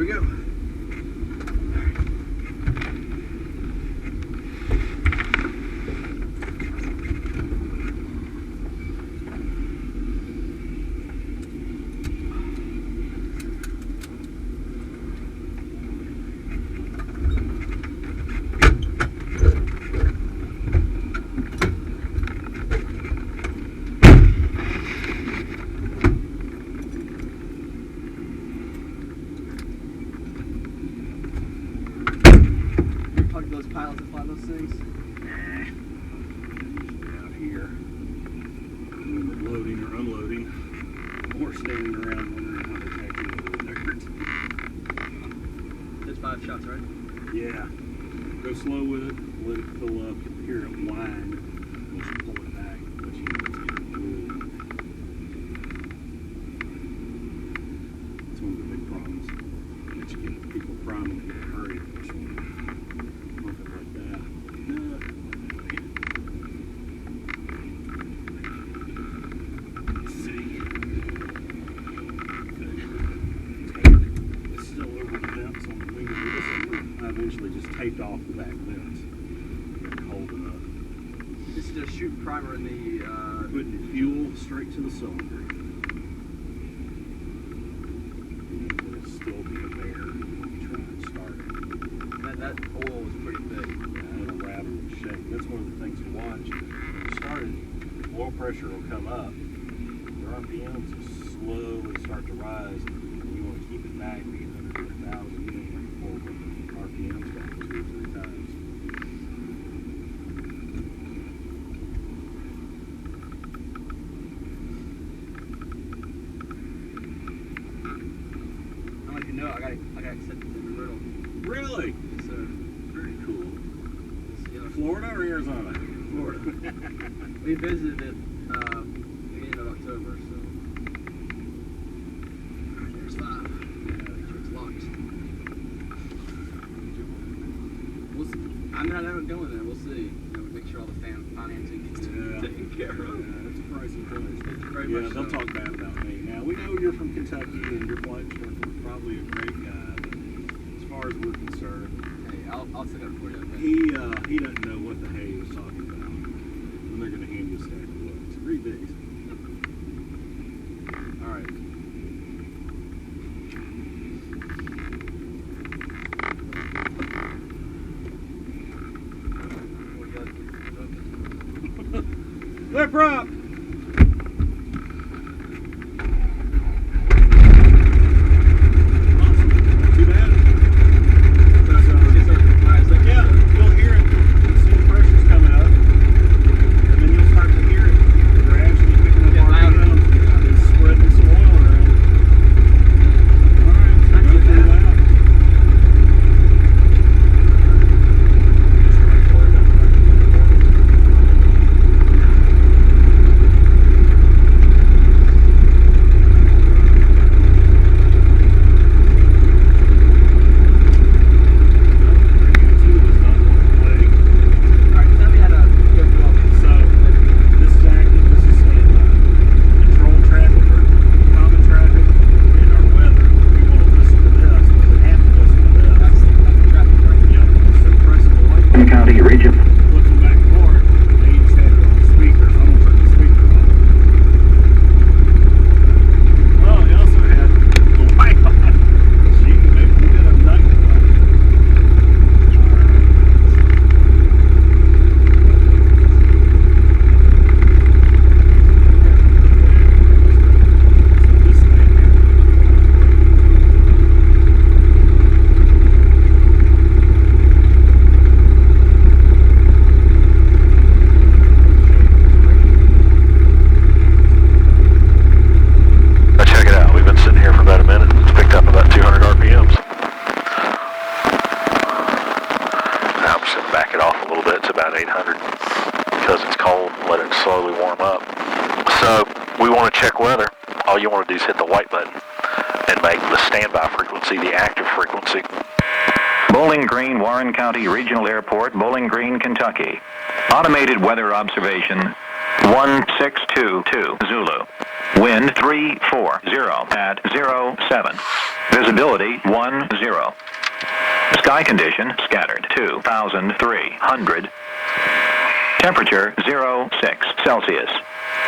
we go. Those pilots that fly those things? Usually out here, loading or unloading, or standing around wondering how they're taking over the dirt. That's 5 shots, right? Yeah. Go slow with it, let it fill up, hear it whine, once you pull it back, let you know it's getting fluid. That's one of the big problems. That you get people priming in a hurry for this one. Like that. Let's see. It's still over the vents on the wing of this one. I eventually just taped off the back vents. They're cold enough. This is just shoot primer in the putting fuel straight to the cylinder. It'll still be there when you try and start it. that oil was pretty thick. Yeah, it'll rattle and shake. That's one of the things to watch. When you start it, oil pressure will come up. Your RPMs will slowly start to rise. And you want to keep it back, being under 1,000. You don't want to pull the RPMs back 2 or 3 times. I don't know if you know, I got accepted to the riddle. Really? So, Very cool. you know, Florida or Arizona? Florida. We visited it beginning of October, so. Alright, there's 5. Make sure it's locked. We'll see. I mean, I never go in there. We'll see. You know, make sure all the financing gets taken care of. Yeah, it's a pricey place. Very Yeah, much they'll so. talk bad about me. Now, we know you're from Kentucky and your flight instructor was probably a great guy, but as far as we're concerned, Hey, I'll stick up for you. Okay? he doesn't know what the hell he was talking about when they're going to hand you a stack of books. Read these. All right. Flip up! Too bad. Yeah, you'll hear it. You'll see the pressure's coming up. And then you'll start to hear it gradually picking up RPMs. It's spreading some oil around. Alright, so go for it out. all you want to do is hit the white button and make the standby frequency the active frequency. Bowling Green, Warren County Regional Airport, Bowling Green, Kentucky. Automated weather observation. 1622 Zulu. Wind 340 at 07. Visibility 10. Sky condition scattered 2,300. Temperature 06 Celsius.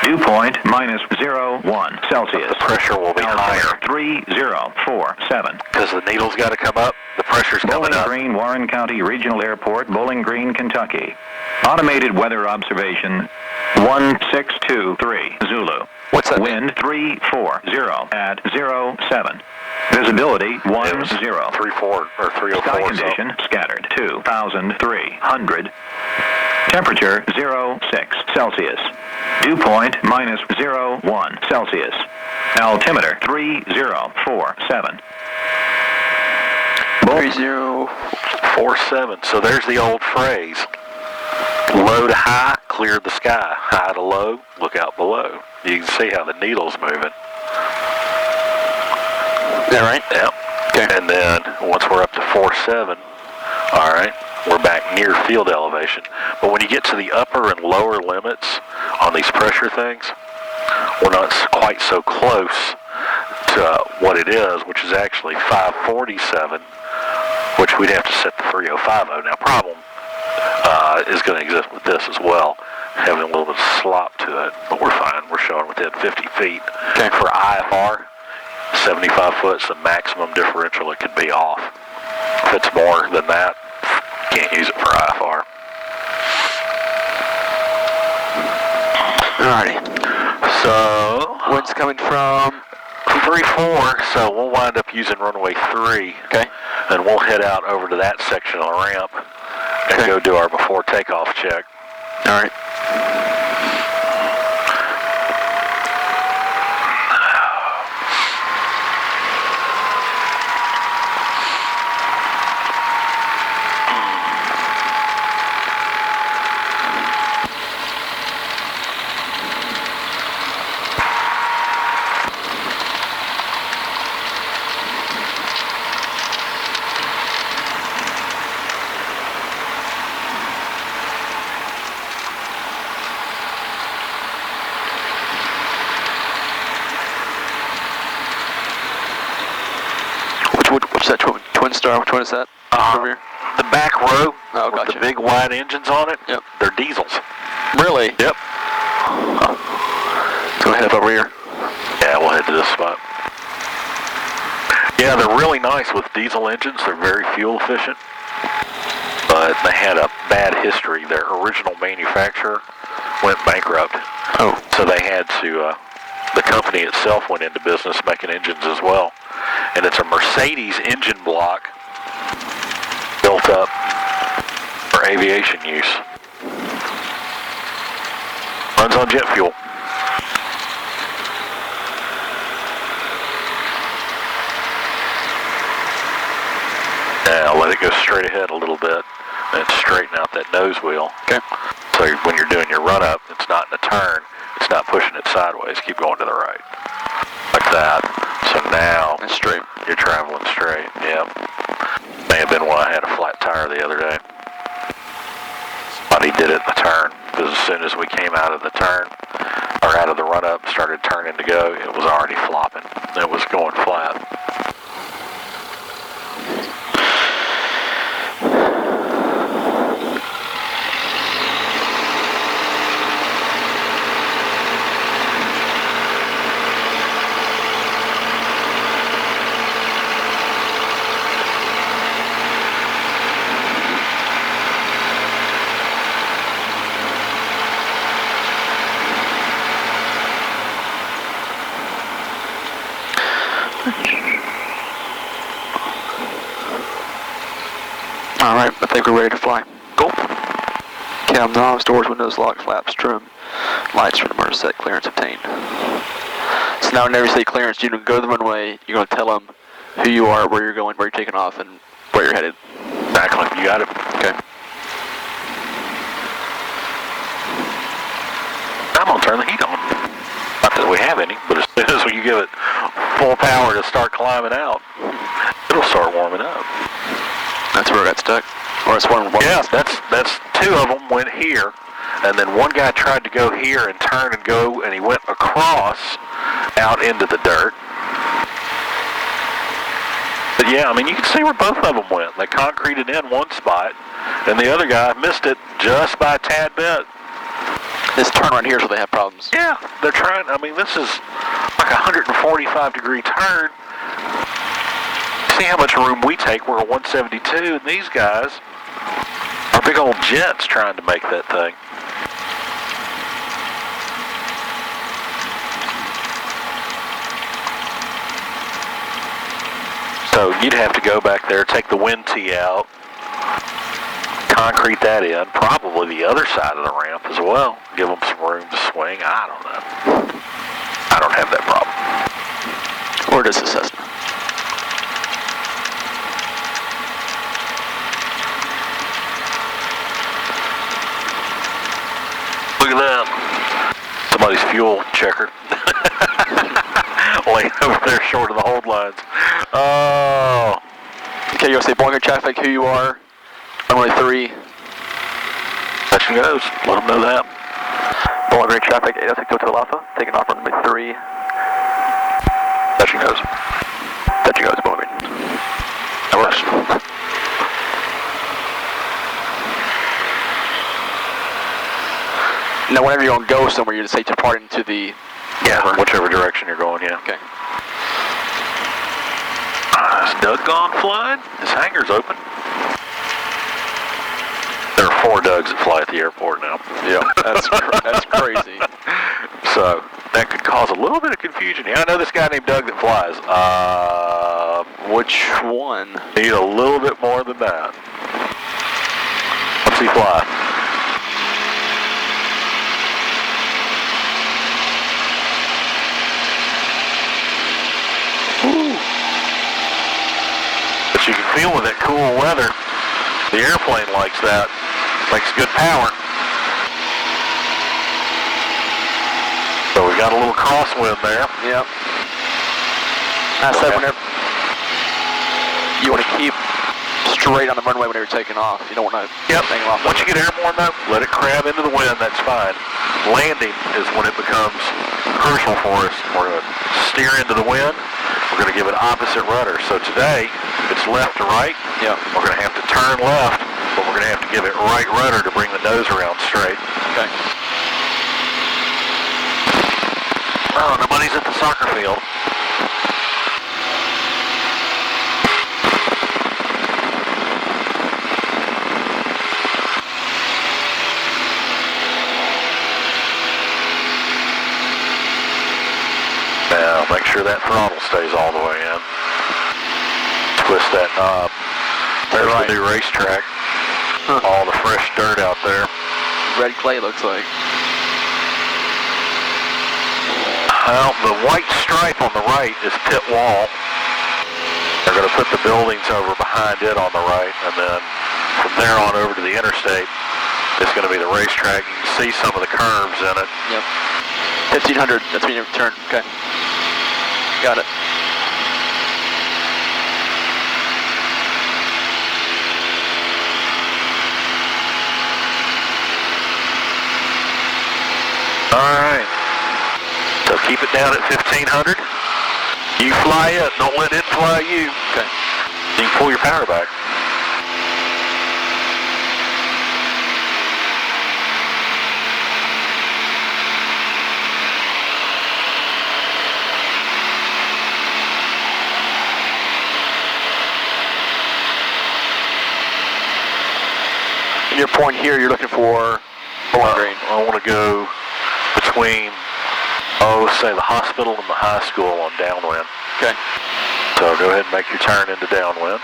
Dew point -01 Celsius. The pressure will be higher. 3047. Because the needle's got to come up, the pressure's coming Bowling up. Green, Warren County Regional Airport, Bowling Green, Kentucky. Automated weather observation 1623 Zulu. What's that? Wind 340 at 07. Visibility 10. 3-4 or 304. Sky condition scattered 2,300. Temperature 06 Celsius. Dew point -01 Celsius. Altimeter 3047. 3047. So there's the old phrase. Low to high, clear the sky. High to low, look out below. You can see how the needle's moving. Is that right? Yep. Okay. And then once we're up to 47, all right, we're back near field elevation. But when you get to the upper and lower limits on these pressure things, we're not quite so close to what it is, which is actually 547, which we'd have to set the 3050. Now, problem is going to exist with this as well, having a little bit of slop to it, but we're fine. We're showing within 50 feet. Okay. For IFR, 75 foot's the maximum differential it could be off. If it's more than that, can't use it for IFR. Alrighty. So, Wind's coming from? 3-4, so we'll wind up using runway 3. Okay. And we'll head out over to that section of the ramp and Okay. go do our before takeoff check. Alright. What's that twin star? Which one is that? Over here? The back row Oh, with gotcha. the big wide engines on it, Yep. they're diesels. Really? Yep. So we head up over here. Yeah, we'll head to this spot. Yeah, they're really nice with diesel engines. They're very fuel efficient. But they had a bad history. Their original manufacturer went bankrupt. Oh. So they had to, the company itself went into business making engines as well. And it's a Mercedes engine block built up for aviation use. Runs on jet fuel. Now let it go straight ahead a little bit and straighten out that nose wheel. Okay. So when you're doing your run up, it's not in a turn, it's not pushing it sideways. Keep going to the right. Like that. So now That's straight. you're traveling straight. Yep. May have been why I had a flat tire the other day. But he did it in the turn. Because as soon as we came out of the turn, or out of the run up, started turning to go, it was already flopping. It was going flat. Alright, I think we're ready to fly. Cool. Cam knobs, doors, windows, locked, flaps, trim, lights, remote set, clearance obtained. So now whenever you say clearance, you go to the runway, you're going to tell them who you are, where you're going, where you're taking off, and where you're headed. Exactly. You got it. Okay. I'm going to turn the heat on. Not that we have any, but as soon as you give it full power to start climbing out, it'll start warming up. That's where it got stuck. Or it's one. Yeah, that's two of them went here, and then one guy tried to go here and turn and go, and he went across out into the dirt. But yeah, I mean, you can see where both of them went. They concreted in one spot, and the other guy missed it just by a tad bit. This turn right here is where they have problems. Yeah, they're trying, I mean, this is like a 145-degree turn. See how much room we take? We're a 172, and these guys are big old jets trying to make that thing. So you'd have to go back there, take the wind tee out, concrete that in, probably the other side of the ramp as well. Give them some room to swing. I don't know. I don't have that problem. Or does the Cessna? Look at that. Somebody's fuel checker. Laying over there short of the hold lines. Oh. Okay, you'll say Bowling Green traffic, who you are, runway 3. Touch and goes. Let them know that. Bowling Green traffic, 806 Hotel Alpha, taking off runway 3. Touch and goes. Touch and goes, Bowling Green. That works. Now, whenever you're going to go somewhere, you just say to depart into the... Yeah, whichever direction you're going, yeah. Okay. Is Doug gone flying? His hangar's open. There are 4 Dougs that fly at the airport now. Yeah, that's crazy. So, that could cause a little bit of confusion. Yeah, I know this guy named Doug that flies. Which one? Need a little bit more than that. Let's see fly. But you can feel with that cool weather, the airplane likes that. Makes good power. So we got a little crosswind there. Yep. I said whenever you want to keep straight on the runway whenever you're taking off. You don't want to hang off. Once you get airborne though, let it crab into the wind, that's fine. Landing is when it becomes crucial for us. We're going to steer into the wind. We're going to give it opposite rudder. So today, if it's left to right, we're going to have to turn left, but we're going to have to give it right rudder to bring the nose around straight. Okay. Oh, nobody's at the soccer field. Now, make sure that throttle stays all the way in. Twist that knob. There's the new racetrack. All the fresh dirt out there. Red clay looks like. Well, the white stripe on the right is pit wall. They're going to put the buildings over behind it on the right, and then from there on over to the interstate, it's going to be the racetrack. You can see some of the curves in it. Yep. 1500, that's when you turn. Okay. Got it. All right. So keep it down at 1500. You fly it, don't let it fly you. Okay. You can pull your power back. And your point here, you're looking for Bowling Green. I want to go between, say the hospital and the high school on downwind. Okay. So go ahead and make your turn into downwind.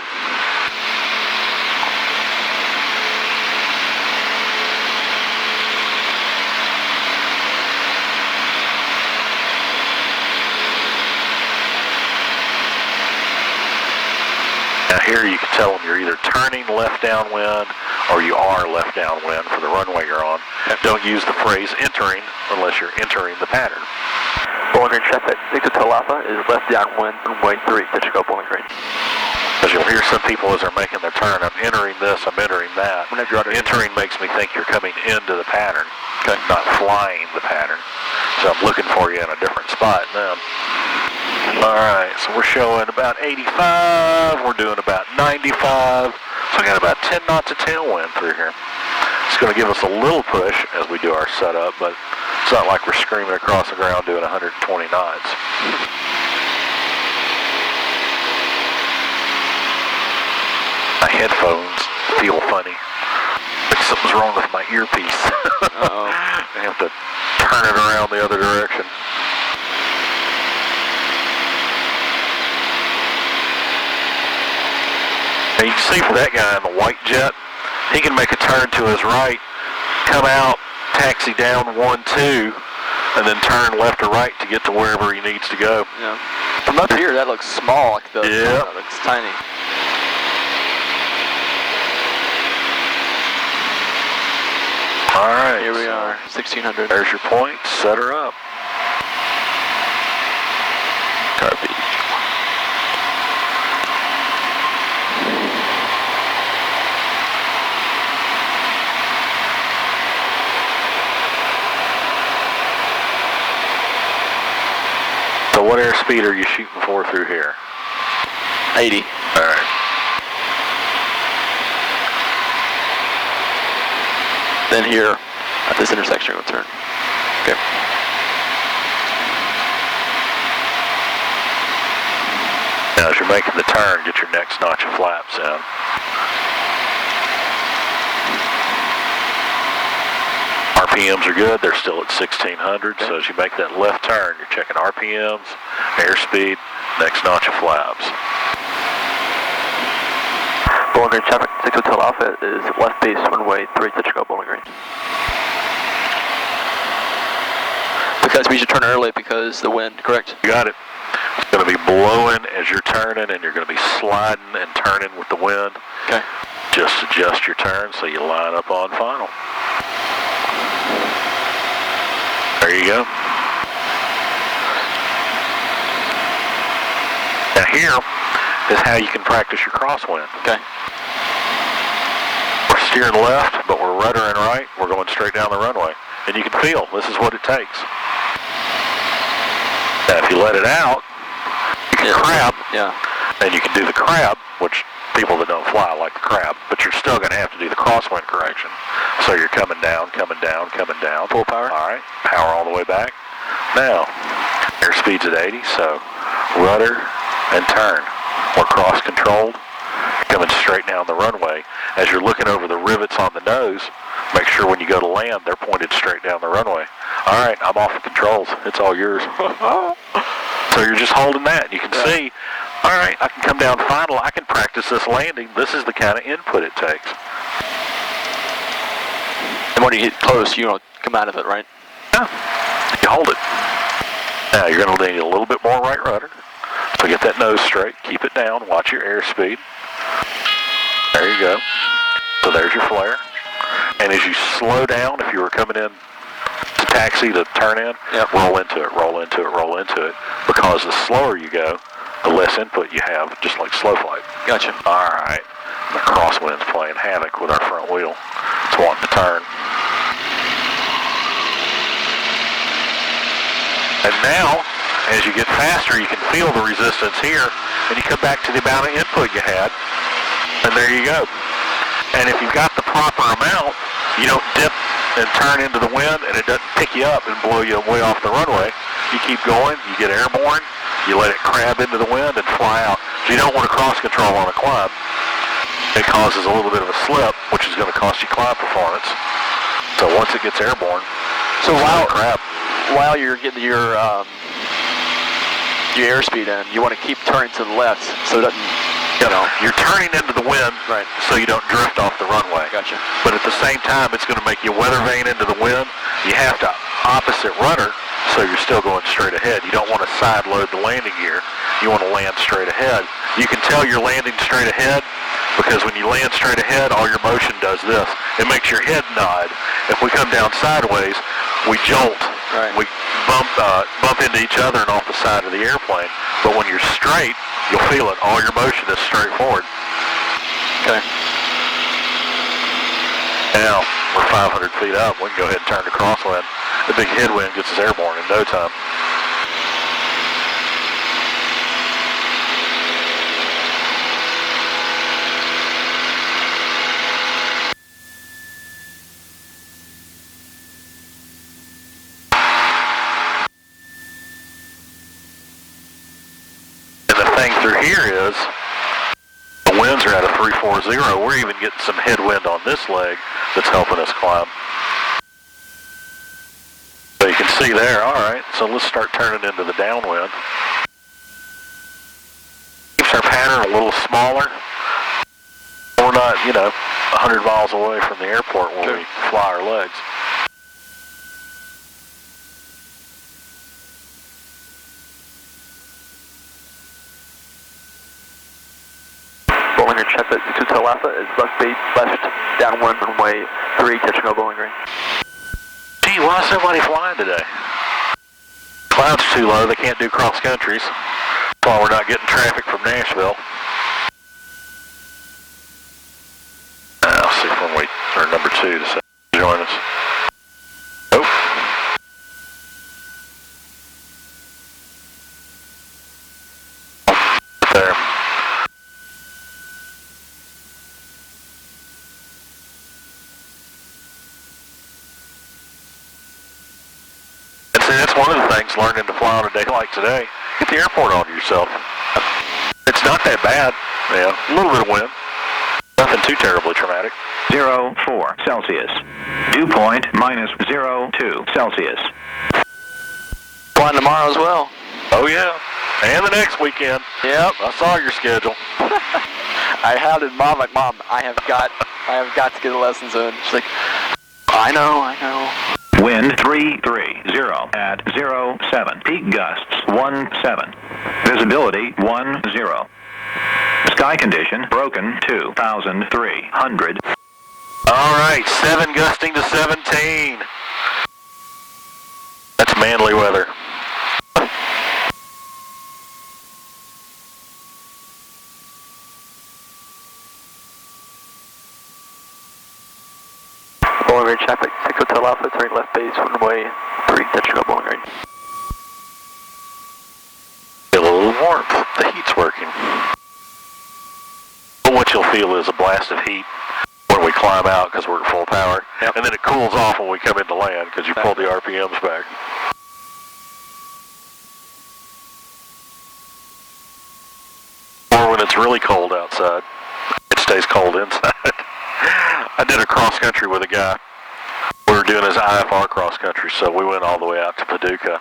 Now here you can tell them you're either turning left downwind or you are left downwind for the runway you're on. Don't use the phrase entering unless you're entering the pattern. Bowling Green traffic, 6 Hotel Alpha is left downwind, runway 3, touch and go Bowling Green. Touch and go. hear some people as they're making their turn, I'm entering this, I'm entering that. Whenever you're entering makes me think you're coming into the pattern, Okay. not flying the pattern. So I'm looking for you in a different spot then. Alright, so we're showing about 85, we're doing about 95, so I got about 10 knots of tailwind through here. It's going to give us a little push as we do our setup, but it's not like we're screaming across the ground doing 120 knots. My headphones feel funny. Like something's wrong with my earpiece. Uh-oh. I have to turn it around the other direction. Now you can see for that guy in the white jet, he can make a turn to his right, come out, taxi down 1-2, and then turn left or right to get to wherever he needs to go. Yeah. From up here, that looks small. Like the, Yeah. That looks tiny. All right. Here we are, 1600. There's your point. Set her up. Copy. So what airspeed are you shooting for through here? 80. All right. Then here, at this intersection, we'll turn. Okay. Now as you're making the turn, get your next notch of flaps in. RPMs are good, they're still at 1600, so as you make that left turn, you're checking RPMs, airspeed, next notch of flaps. Bowling Green traffic, 6 Hotel Alpha is left base, runway 3, touch and go, Bowling Green. Because we should turn early because the wind, correct? You got it. It's going to be blowing as you're turning, and you're going to be sliding and turning with the wind. Okay. Just adjust your turn so you line up on final. There you go. Now here is how you can practice your crosswind. Okay. We're steering left, but we're ruddering right. We're going straight down the runway. And you can feel this is what it takes. Now if you let it out, you can crab. Yeah. And you can do the crab, which people that don't fly like the crab, but you're still going to have to do the crosswind correction. So you're coming down, coming down, coming down. Full power. All right, power all the way back. Now, airspeed's at 80, so rudder and turn. We're cross controlled, coming straight down the runway. As you're looking over the rivets on the nose, make sure when you go to land, they're pointed straight down the runway. All right, I'm off the controls. It's all yours. So you're just holding that. You can see, all right, I can come down final. I can practice this landing. This is the kind of input it takes. And when you get close, you don't come out of it, right? Yeah, you hold it. Now you're going to need a little bit more right rudder. So get that nose straight, keep it down, watch your airspeed. There you go. So there's your flare. And as you slow down, if you were coming in to taxi to turn in, yep. roll into it, roll into it, roll into it. Because the slower you go, the less input you have, just like slow flight. Gotcha. All right. The crosswind's playing havoc with our front wheel. It's wanting to turn. And now, as you get faster, you can feel the resistance here, and you come back to the amount of input you had, and there you go. And if you've got the proper amount, you don't dip and turn into the wind, and it doesn't pick you up and blow you way off the runway. You keep going, you get airborne, you let it crab into the wind and fly out. So you don't want to cross control on a climb. It causes a little bit of a slip, which is going to cost you climb performance. So once it gets airborne, so while you're getting your airspeed in, you want to keep turning to the left so it doesn't, you're turning into the wind, right, so you don't drift off the runway. Gotcha. But at the same time, it's going to make you weather vane into the wind. You have to opposite rudder, so you're still going straight ahead. You don't want to side load the landing gear. You want to land straight ahead. You can tell you're landing straight ahead because when you land straight ahead, all your motion does this. It makes your head nod. If we come down sideways, we jolt. Right. We bump into each other and off the side of the airplane. But when you're straight, you'll feel it. All your motion is straight forward. Okay. Now, we're 500 feet up. We can go ahead and turn to crosswind. The big headwind gets us airborne in no time. And the thing through here is, the winds are at a 340. We're even getting some headwind on this leg that's helping us climb. So you can see there, all right, so let's start turning into the downwind. Keeps our pattern a little smaller. We're not, 100 miles away from the airport when we fly our legs. Bowling Green traffic, 2 Hotel Alpha is left downwind runway 3, touching go Bowling Green. Gee, why is nobody flying today? Clouds are too low, they can't do cross countries. That's why we're not getting traffic from Nashville. I'll see if runway, or number 2 to join us. Oh. There. And see, that's one of the things learning to fly on a day like today. Get the airport on yourself. It's not that bad. Yeah, a little bit of wind. Nothing too terribly traumatic. 04 Celsius. Dew point -02 Celsius. Flying tomorrow as well. Oh yeah, and the next weekend. Yep. I saw your schedule. I hounded Mom like, Mom, I have got to get the lessons in. She's like, I know. Wind 330 at 07. Peak gusts 17. Visibility 10. Sky condition broken 2,300. All right, 7 gusting to 17. That's manly weather. Bowling Green traffic, 6 Hotel Alpha, turning left base, runway 3, touching go Bowling Green. Feel a little warmth. The heat's working. But what you'll feel is a blast of heat when we climb out because we're at full power. Yep. And then it cools off when we come into land because you pull the RPMs back. Or when it's really cold outside, it stays cold inside. I did a cross country with a guy. We were doing his IFR cross country, so we went all the way out to Paducah.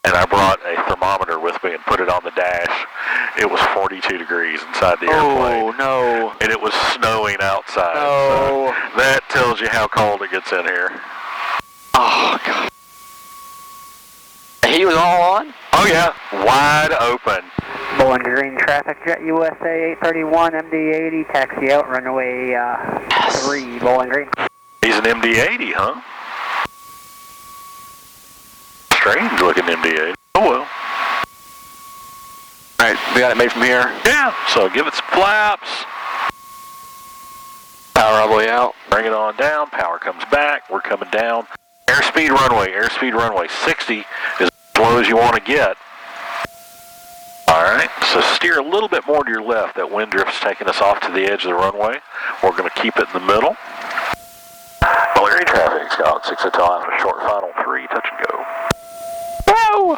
And I brought a thermometer with me and put it on the dash. It was 42 degrees inside the airplane. Oh, no. And it was snowing outside. No. So that tells you how cold it gets in here. Oh, God. He was all on? Oh, yeah. Wide open. Bowling Green traffic, Jet USA 831, MD-80, taxi out, runway 3, Bowling Green. He's an MD-80, huh? Strange looking MD-80. Oh, well. All right, we got it made from here. Yeah, so give it some flaps. Power all the way out. Bring it on down. Power comes back. We're coming down. Airspeed runway. 60 is as low as you want to get. All right, so steer a little bit more to your left. That wind drift's taking us off to the edge of the runway. We're going to keep it in the middle. Bowling Green traffic, Skyhawk 6 Hotel Alpha, short final 3, touch and go. Whoa!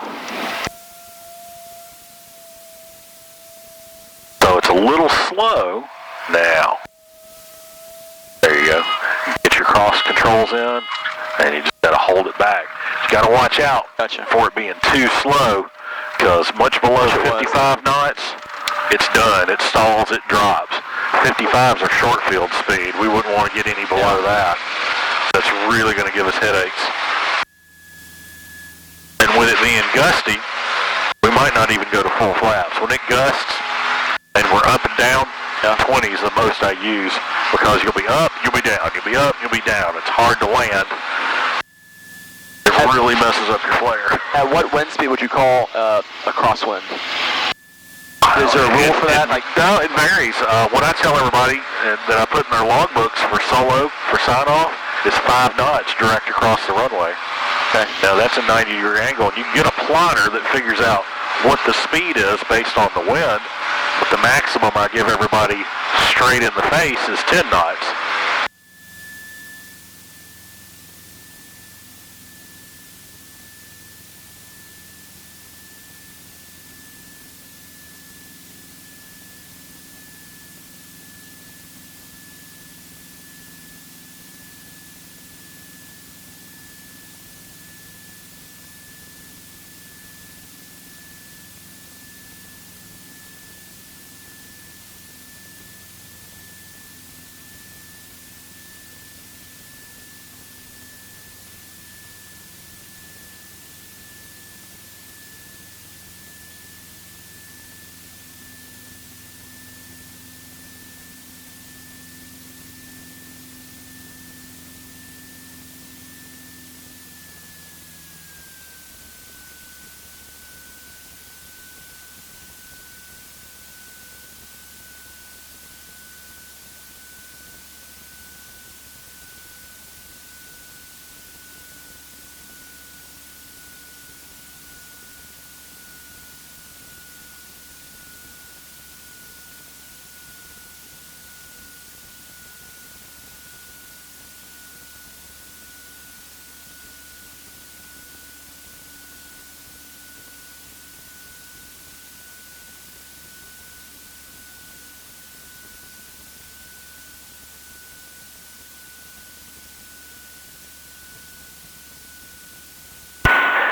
So it's a little slow now. There you go. Get your cross controls in, and you just got to hold it back. You got to watch out for it being too slow, because much below 55 knots, it's done. It stalls, it drops. 55s are short field speed. We wouldn't want to get any below that. That's really going to give us headaches. And with it being gusty, we might not even go to full flaps. When it gusts and we're up and down, 20 is the most I use, because you'll be up, you'll be down, you'll be up, you'll be down. It's hard to land. It really messes up your flare. At what wind speed would you call a crosswind? Is there a rule for that? Like, no, it varies. What I tell everybody that I put in their logbooks for solo, for sign-off, is 5 knots direct across the runway. okay. Now, that's a 90-degree angle, and you can get a plotter that figures out what the speed is based on the wind, but the maximum I give everybody straight in the face is 10 knots.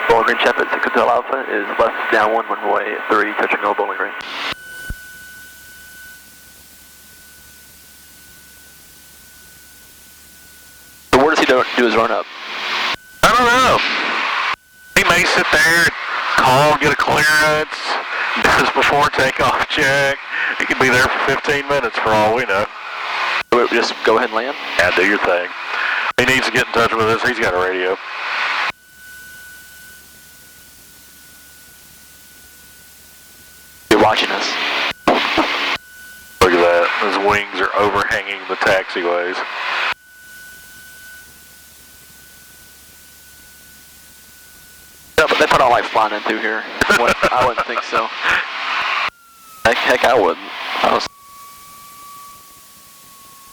Bowling Green Chef at 6 Hotel Alpha is left downwind runway 3, touching Old Bowling Green. So where does he do his run up? I don't know. He may sit there, call, get a clearance, does before takeoff check. He could be there for 15 minutes for all we know. So just go ahead and land? Yeah, do your thing. He needs to get in touch with us. He's got a radio. You're watching us. Look at that. His wings are overhanging the taxiways. Yeah, but they put all like flying in through here. I wouldn't think so. Heck, I wouldn't.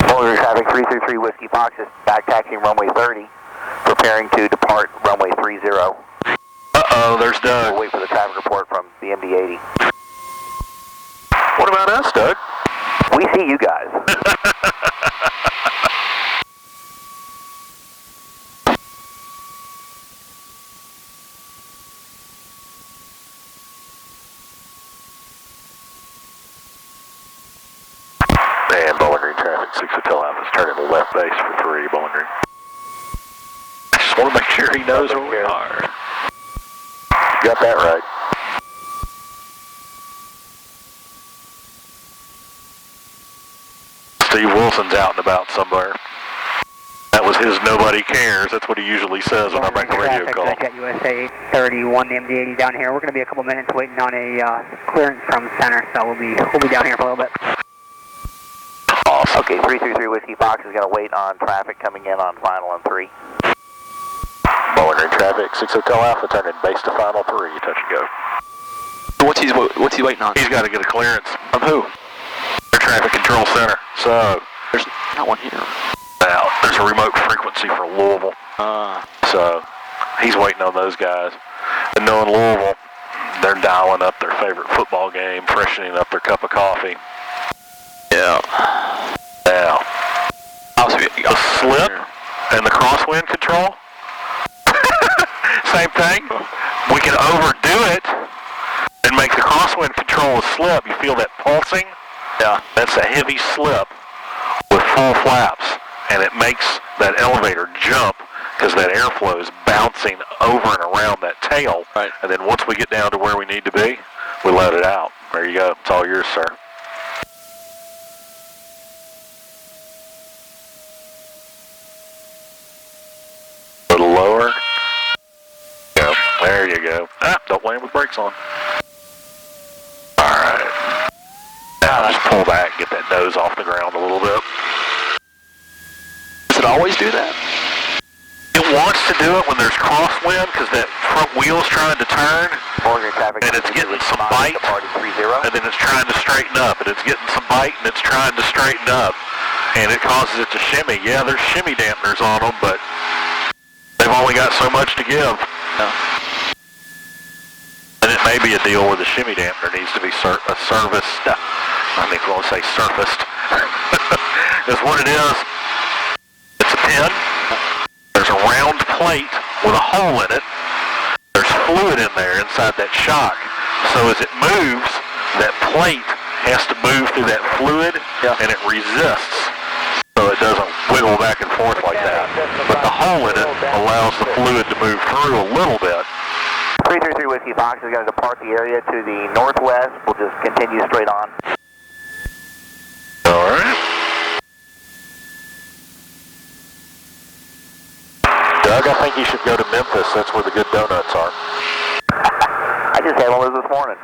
Bowling Green traffic 333 Whiskey Fox is back taxiing runway 30, preparing to depart runway 30. Uh-oh, there's Doug. We'll wait for the traffic report from the MD-80. What about us, Doug? We see you guys. And Bowling Green traffic, 6 Hotel Alpha is turning left base for 3, Bowling Green. I just want to make sure he knows where we are. Got that right. Steve Wilson's out and about somewhere. That was his nobody cares. That's what he usually says when I make a radio call. Jet USA 831, the MD-80 down here. We're going to be a couple minutes waiting on a clearance from center, so we'll be down here for a little bit. Awesome. Okay, 333 Whiskey Fox is going to wait on traffic coming in on final and 3. Bowling Green traffic, 6 Hotel Alpha, turning base to final 3, touch and go. What's he waiting on? He's got to get a clearance. From who? Air Traffic Control Center. So, There's not one here. now, there's a remote frequency for Louisville. So, he's waiting on those guys. And knowing Louisville, they're dialing up their favorite football game, freshening up their cup of coffee. Yeah. Now, Obviously, the slip and the crosswind control, same thing. We can overdo it and make the crosswind control a slip. You feel that pulsing? Yeah. That's a heavy slip with full flaps, and it makes that elevator jump because that airflow is bouncing over and around that tail. Right. And then once we get down to where we need to be, we let it out. There you go. It's all yours, sir. A little lower. Go. There you go. Ah, don't land with brakes on. All right. pull back, get that nose off the ground a little bit. Does it always do that? It wants to do it when there's crosswind because that front wheel's trying to turn, and it's getting some bite, and then it's trying to straighten up, and it's getting some bite, and it's trying to straighten up, and it causes it to shimmy. Yeah, there's shimmy dampeners on them, but they've only got so much to give. No. And it may be a deal where the shimmy dampener needs to be serviced. I think we'll say surfaced. That's what it is. It's a pin. There's a round plate with a hole in it. There's fluid in there inside that shock. So as it moves, that plate has to move through that fluid, and it resists. So it doesn't wiggle back and forth like that. But the hole in it allows the fluid to move through a little bit. 333 Whiskey Fox is going to depart the area to the northwest. We'll just continue straight on. All right. Doug, I think you should go to Memphis. That's where the good donuts are. I just had one of those this morning.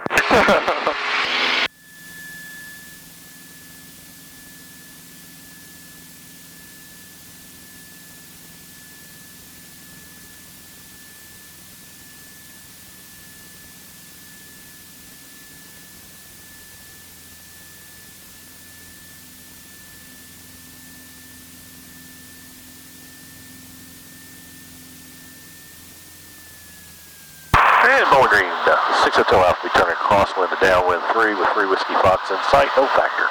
And Bowling Green, 602 Alpha, be turning crosswind to downwind 3 with 3 Whiskey Fox in sight, no factor.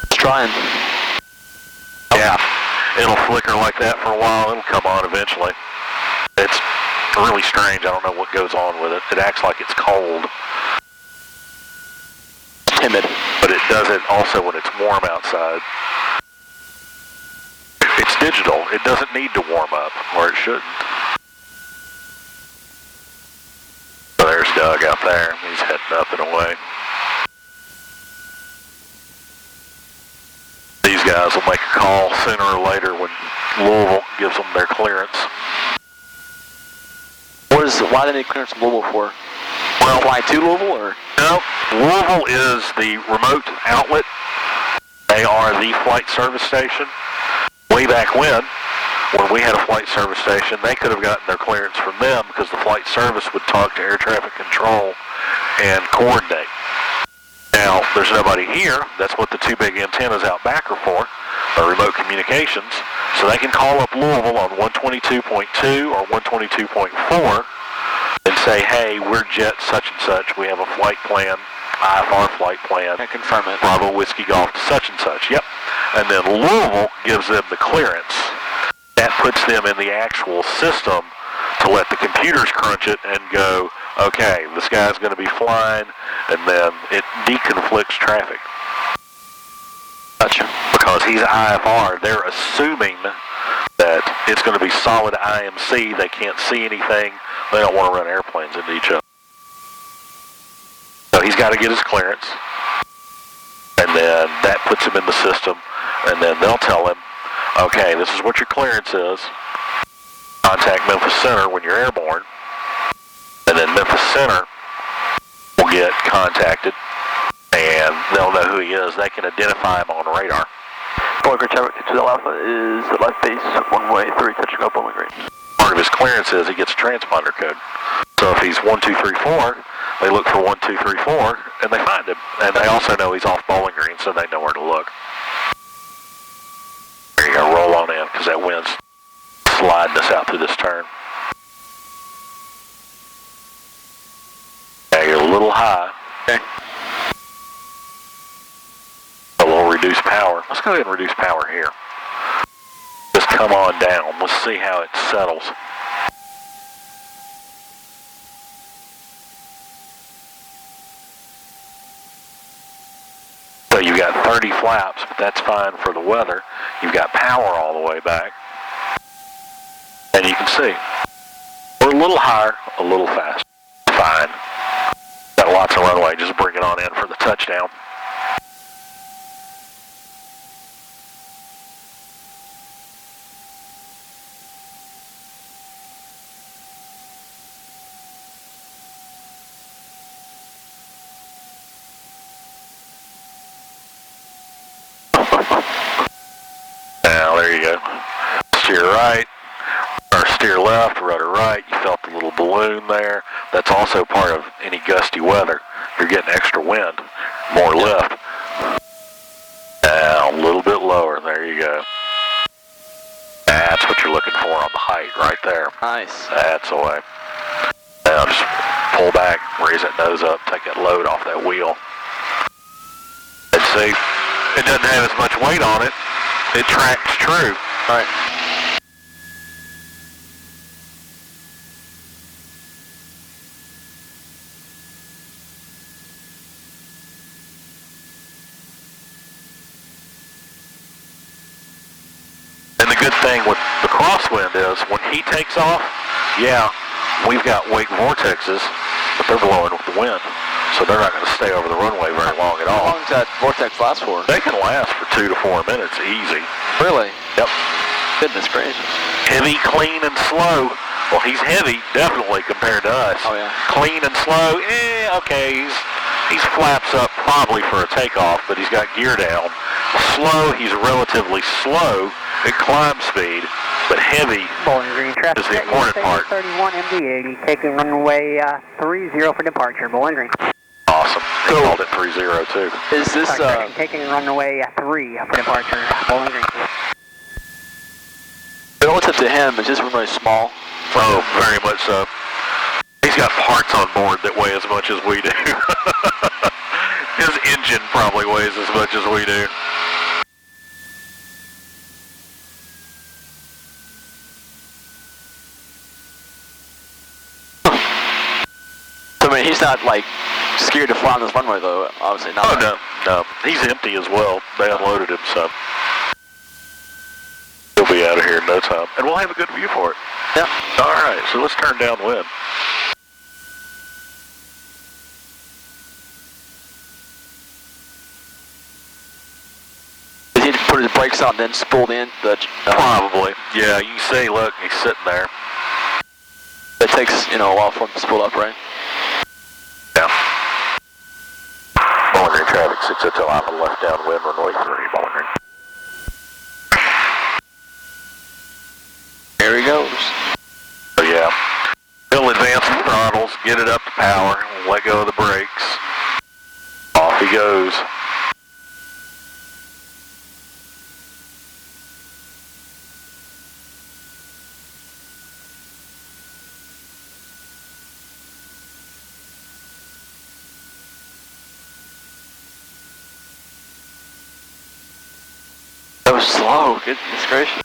It's trying. Yeah, it'll flicker like that for a while, it'll come on eventually. It's really strange, I don't know what goes on with it. It acts like it's cold. Timid. But it does it also when it's warm outside. It's digital, it doesn't need to warm up, or it shouldn't. So there's Doug out there. He's heading up and away. These guys will make a call sooner or later when Louisville gives them their clearance. Why do they need clearance from Louisville for? Well, Fly to Louisville, or? No, Louisville is the remote outlet. They are the flight service station. Way back when we had a flight service station, they could have gotten their clearance from them because the flight service would talk to air traffic control and coordinate. Now, there's nobody here. That's what the two big antennas out back are for, remote communications. So they can call up Louisville on 122.2 or 122.4 and say, hey, we're jet such and such. We have a flight plan, IFR flight plan. I confirm it. Bravo Whiskey Golf such and such. Yep. And then Louisville gives them the clearance. That puts them in the actual system to let the computers crunch it and go, okay, this guy's going to be flying, and then it deconflicts traffic. Gotcha. Because he's IFR, they're assuming that it's going to be solid IMC. They can't see anything. They don't want to run airplanes into each other. So he's got to get his clearance, and then that puts him in the system, and then they'll tell him, okay, this is what your clearance is. Contact Memphis Center when you're airborne, and then Memphis Center will get contacted, and they'll know who he is. They can identify him on radar. Bowling Green traffic to the Alpha is left base, one-way 3, touching up Bowling Green. Part of his clearance is he gets a transponder code. So if he's 1234, they look for 1234, and they find him. And they also know he's off Bowling Green, so they know where to look. There you go, roll on in, because that wind's sliding us out through this turn. Now you're a little high. Okay. A little reduced power. Let's go ahead and reduce power here. Just come on down. Let's see how it settles. So you've got 30 flaps, but that's fine for the weather. You've got power all the way back. And you can see, we're a little higher, a little faster. Fine. Got lots of runway, just bring it on in for the touchdown. Now, there you go. Steer right, or steer left, rudder right. You felt the little balloon there. That's also part of any gusty weather. You're getting extra wind, more lift. Now, a little bit lower. There you go. That's what you're looking for on the height right there. Nice. That's the way. Now, just pull back, raise that nose up, take that load off that wheel. And see, it doesn't have as much weight on it. It tracks true. Right. And the good thing with the crosswind is when he takes off, yeah, we've got wake vortexes, but they're blowing with the wind. So they're not going to stay over the runway very long at all. How long does that vortex last for? They can last for 2 to 4 minutes easy. Really? Yep. Goodness gracious. Heavy, clean, and slow. Well, he's heavy, definitely, compared to us. Oh, yeah. Clean and slow, okay, he's flaps up probably for a takeoff, but he's got gear down. Slow, he's relatively slow at climb speed, but heavy Bowling Green traffic is the important part. 31 MD80, taking runway 30 for departure, Bowling Green. Awesome. He called it 30 too. Is this, taking runway 3 for departure, Bowling Green. relative to him, is this runway small? Oh, very much so. He's got parts on board that weigh as much as we do. His engine probably weighs as much as we do. So, I mean, he's not, like, scared to fly on this runway, though, obviously not. Oh, no. He's empty as well. They unloaded him, so he'll be out of here in no time. And we'll have a good view for it. Yeah. All right, so let's turn downwind. Did he put his brakes on, then spooled in? Probably. Yeah, you can see, look, he's sitting there. It takes, a while for him to spool up, right? Yeah. Bowling Green traffic 602 Alpha left downwind, runway 3, Bowling Green. There he goes. So yeah, he'll advance the throttles, get it up to power, let go of the brakes. Off he goes. That was slow, goodness gracious.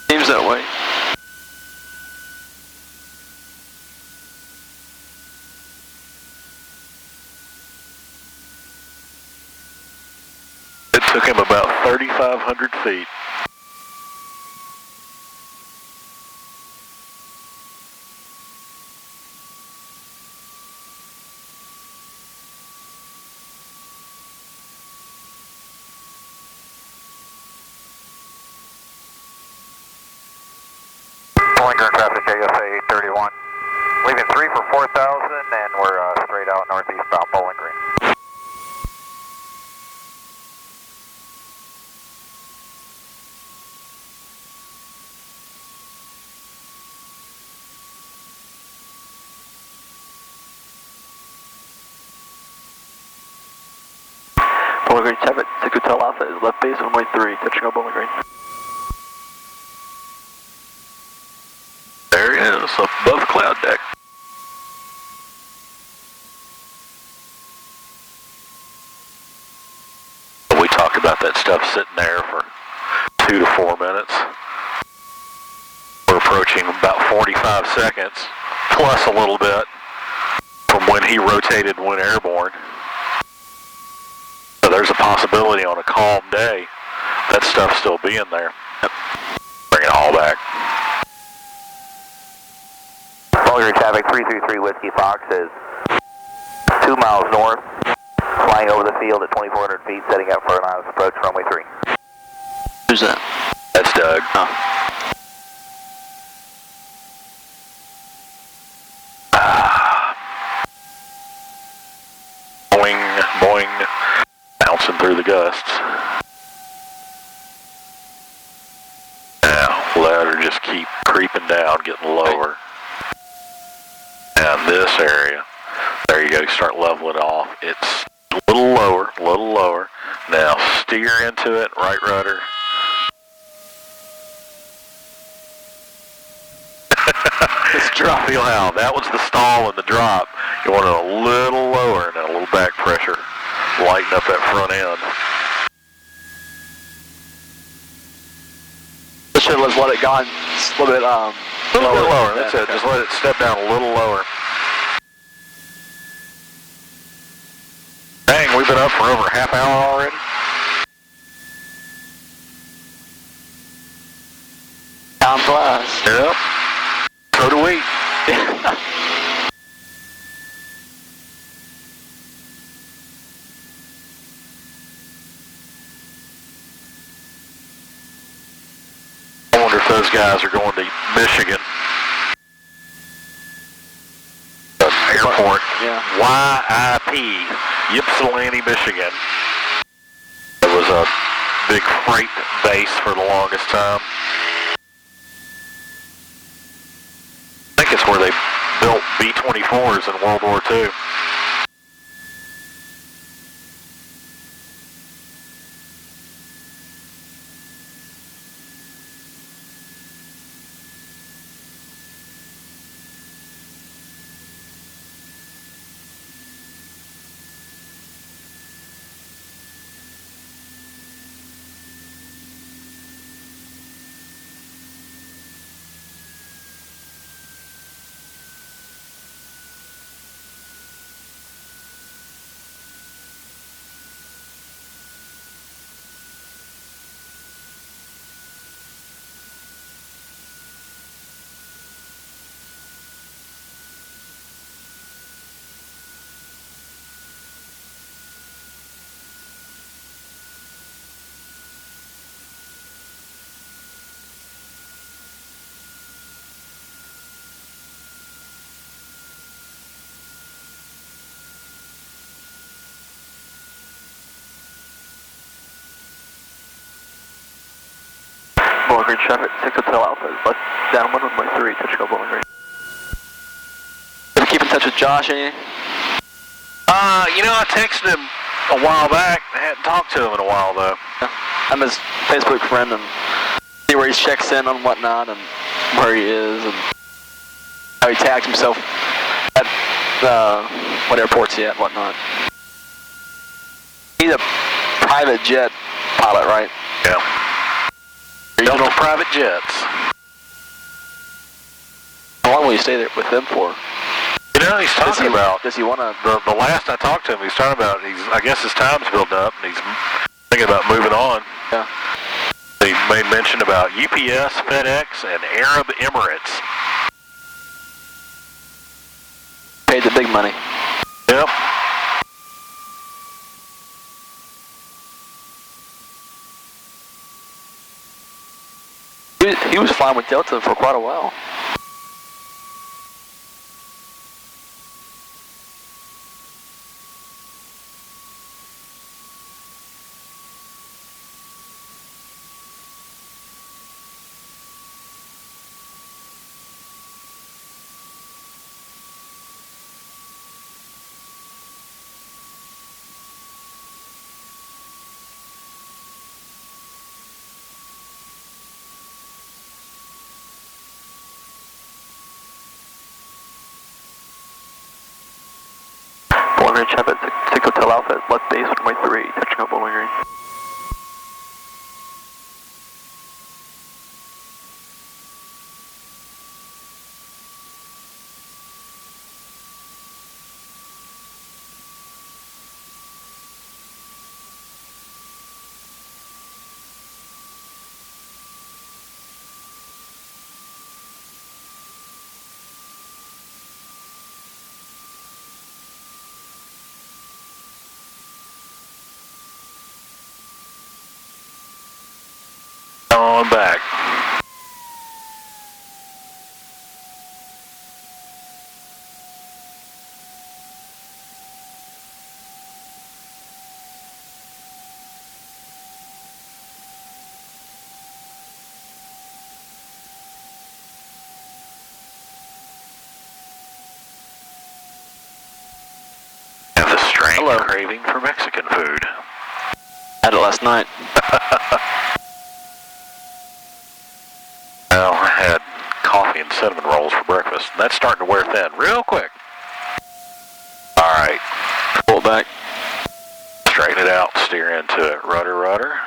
Seems that way. It took him about 3,500 feet. Bowling Green traffic, JSA 831. Leaving 3 for 4,000, and we're straight out northeastbound Bowling Green. Bowling Green traffic, 6 Hotel Alpha is left base, runway 3, touching on Bowling Green. There he is, up above the cloud deck. We talked about that stuff sitting there for 2 to 4 minutes. We're approaching about 45 seconds, plus a little bit from when he rotated and went airborne. So there's a possibility on a calm day that stuff still being there. Bring it all back. Bowling Green traffic 333 Whiskey Fox is 2 miles north, flying over the field at 2,400 feet, setting up for an ILS approach runway 3. Who's that? That's Doug. Boing, boing, bouncing through the gusts. just keep creeping down, getting lower. And this area, there you go, you start leveling off. It's a little lower, a little lower. Now steer into it, right rudder. This drop. Feel how that was the stall and the drop. You want it a little lower and then a little back pressure. Lighten up that front end. Should have let it go a little bit lower. That's it. Just let it step down a little lower. Dang, we've been up for over a half hour already. Time flies. Yep. So do we. I wonder if those guys are going to Michigan. Airport. Yeah. YIP, Ypsilanti, Michigan. It was a big freight base for the longest time. I think it's where they built B-24s in World War II. Bowling Green traffic, 6 Hotel Alpha, left downwind runway 3, touch go Bowling Green. Keep in touch with Josh, any? You know, I texted him a while back. I hadn't talked to him in a while, though. Yeah. I'm his Facebook friend and see where he checks in on whatnot and where he is and how he tags himself at what airports he at and whatnot. He's a private jet pilot, right? Yeah. Delta private jets. How long will you stay there with them for? You know, he's talking about. Does he want to? The last I talked to him, he's talking about. I guess his time's building up, and he's thinking about moving on. Yeah. He made mention about UPS, FedEx, and Arab Emirates. Paid the big money. Yep. He was flying with Delta for quite a while. Bowling Green traffic, 6 Hotel Alpha, left base, runway 3, touching up Bowling Green. On back. Hello. Craving for Mexican food. Had it last night. Well, I had coffee and cinnamon rolls for breakfast. That's starting to wear thin real quick. All right. Pull it back. Straighten it out. Steer into it. Rudder, rudder.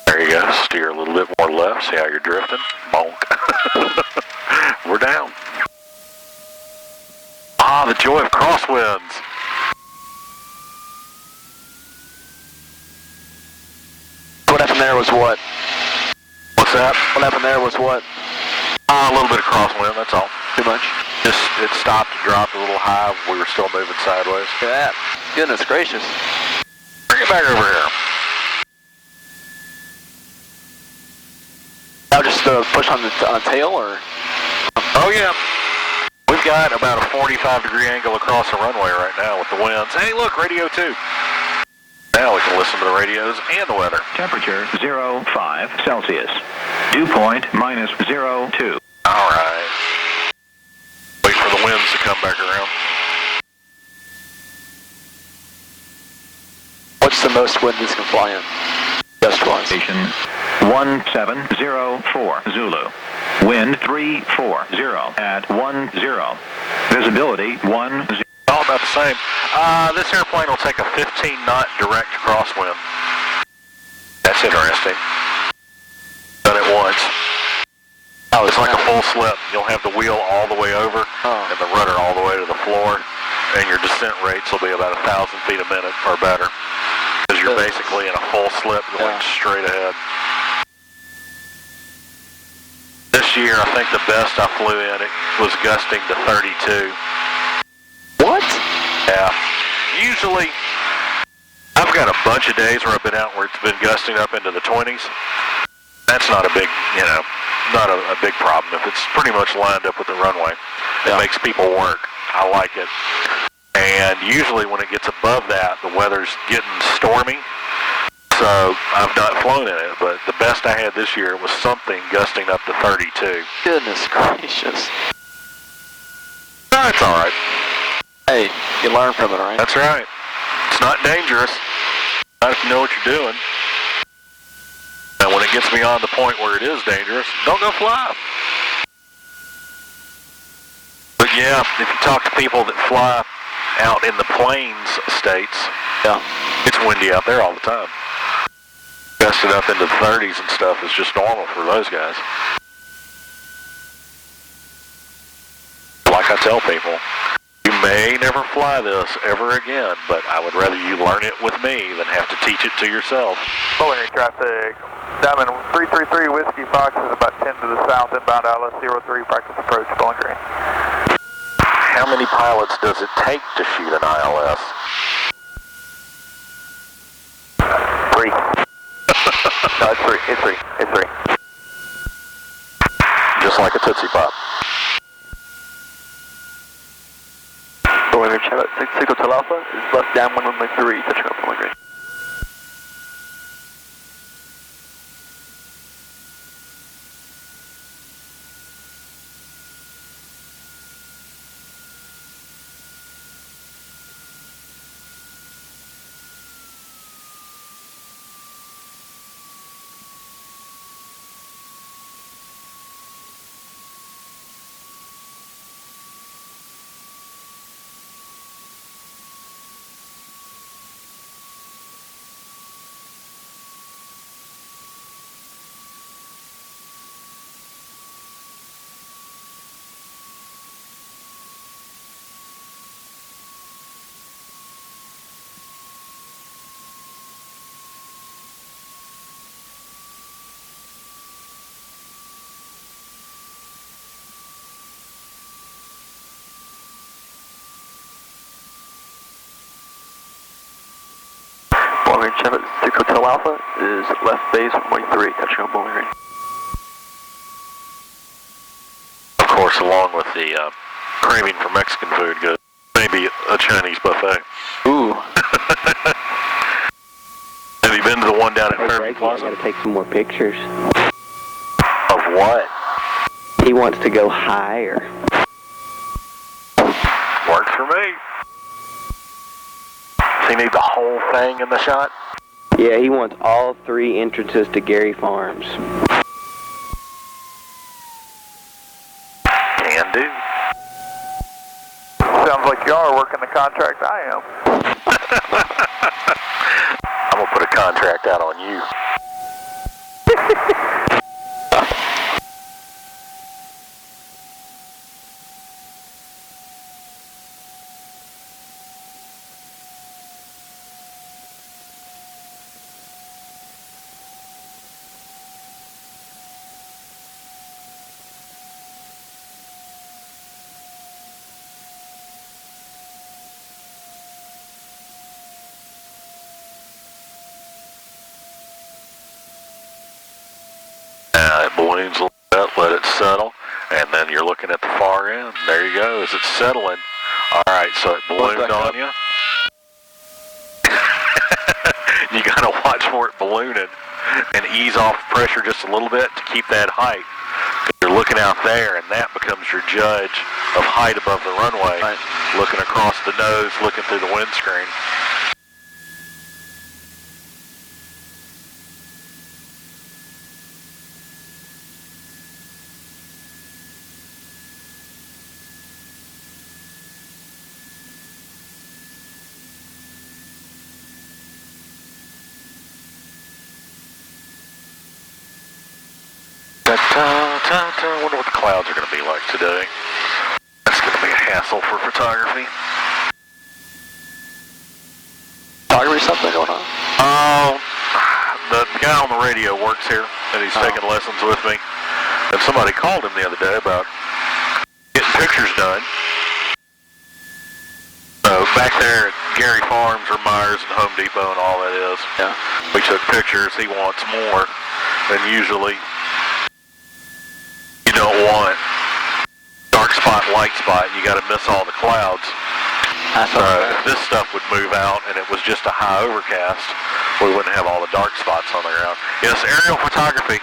There you go. Steer a little bit more left. See how you're drifting? Bonk. We're down. Ah, the joy of crosswinds. What happened there was what? What's that? What happened there was what? A little bit of crosswind, that's all. Too much? Just, it stopped and dropped a little high. We were still moving sideways. Look at that. Goodness gracious. Bring it back over here. Now just push on the tail, or? Oh, yeah. We've got about a 45-degree angle across the runway right now with the winds. Hey, look, radio 2. Now we can listen to the radios and the weather. Temperature 05 Celsius. Dew point -02. All right. Wait for the winds to come back around. What's the most wind this can fly in? Gust-wise. Station 1704 Zulu. Wind 340 at 10. Visibility 10. All about the same. This airplane will take a 15-knot direct crosswind. That's interesting. Done it once. Oh, it's like a full slip. You'll have the wheel all the way over and the rudder all the way to the floor, and your descent rates will be about 1,000 feet a minute or better. Because you're basically in a full slip going straight ahead. This year, I think the best I flew in, it was gusting to 32. What? Yeah. Usually, I've got a bunch of days where I've been out where it's been gusting up into the 20s. That's not a big, not a big problem. If it's pretty much lined up with the runway, it makes people work. I like it. And usually when it gets above that, the weather's getting stormy. So I've not flown in it, but the best I had this year was something gusting up to 32. Goodness gracious. That's all right. Hey, you learn from it, right? That's right. It's not dangerous. Not if you know what you're doing. And when it gets beyond the point where it is dangerous, don't go fly. But yeah, if you talk to people that fly out in the plains states, it's windy out there all the time. Gusted up into the 30s and stuff is just normal for those guys. Like I tell people, you may never fly this ever again, but I would rather you learn it with me than have to teach it to yourself. Bowling Green traffic, Diamond 333 Whiskey Fox is about 10 to the south, inbound ILS 03, practice approach, Bowling Green. How many pilots does it take to shoot an ILS? 3. No, it's 3. It's 3. It's 3. Just like a Tootsie Pop. Bowling Green, Charlotte 6 Hotel Alpha is left down 113, touching up Bowling Green. Bowling Green, Charlotte 6 Hotel Alpha is left base 113, touching on Bowling Green. Of course, along with the craving for Mexican food goes maybe a Chinese buffet. Ooh. Have you been to the one down at Fairview Plaza? I gotta take some more pictures. Of what? He wants to go higher. Works for me. he need the whole thing in the shot? Yeah, he wants all 3 entrances to Gary Farms. Can do. Sounds like you are working the contract I am. I'm gonna put a contract out on you. It balloons a little bit, let it settle, and then you're looking at the far end. There you go, as it's settling. Alright, so it ballooned on you. You gotta watch for it ballooning and ease off pressure just a little bit to keep that height. You're looking out there, and that becomes your judge of height above the runway. Right. Looking across the nose, looking through the windscreen. I wonder what the clouds are going to be like today. That's going to be a hassle for photography. Photography something going on? The guy on the radio works here, and he's taking lessons with me. And somebody called him the other day about getting pictures done. So back there at Gary Farms or Myers and Home Depot and all that is, yeah. We took pictures. He wants more, and usually you don't want dark spot, light spot. You got to miss all the clouds. So if this stuff would move out and it was just a high overcast, we wouldn't have all the dark spots on the ground. Yes, aerial photography,